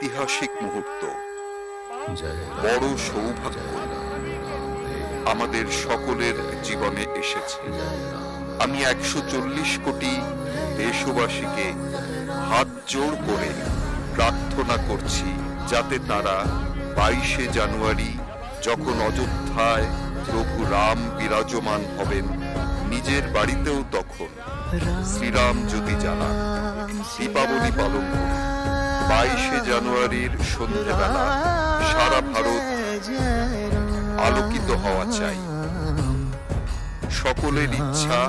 ঐতিহাসিক মুহূর্ত, বড় সৌভাগ্য আমাদের সকলের জীবনে এসেছে। আমি 140 কোটি দেশবাসীকে হাত জোড় করে প্রার্থনা করছি যাতে তারা 22শে জানুয়ারি যখন অযোধ্যায় প্রভু রাম বিরাজমান হবেন, নিজের বাড়িতেও তখন শ্রীরাম জ্যোতি জ্বালান, দীপাবলি পালন করুন। 22শে জানুয়ারির সন্ধ্যেবেলা সারা ভারত আলোকিত হওয়া চাই। সকলের ইচ্ছা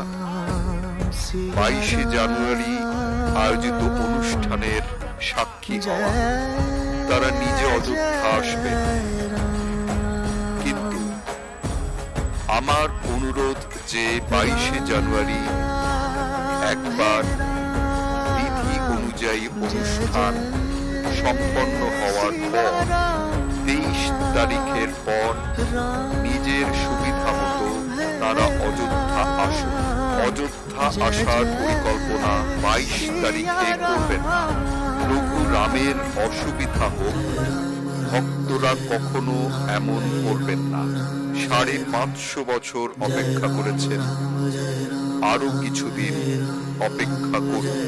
22শে জানুয়ারি আয়োজিত অনুষ্ঠানের সাক্ষী হওয়া। তারা নিজে অযোধ্যা আসবেন, কিন্তু আমার অনুরোধ যে 22শে জানুয়ারি একবার বিধি অনুযায়ী অনুষ্ঠান সম্পন্ন হওয়ার পর 23 তারিখের পর নিজের সুবিধা মতো তারা অযোধ্যা আসুন। অযোধ্যা আসার পরিকল্পনা 22 তারিখে করবেন না। প্রভু রামের অসুবিধা হোক, ভক্তরা কখনো এমন করবেন না। 550 বছর অপেক্ষা করেছেন, আরো কিছুদিন অপেক্ষা করুন।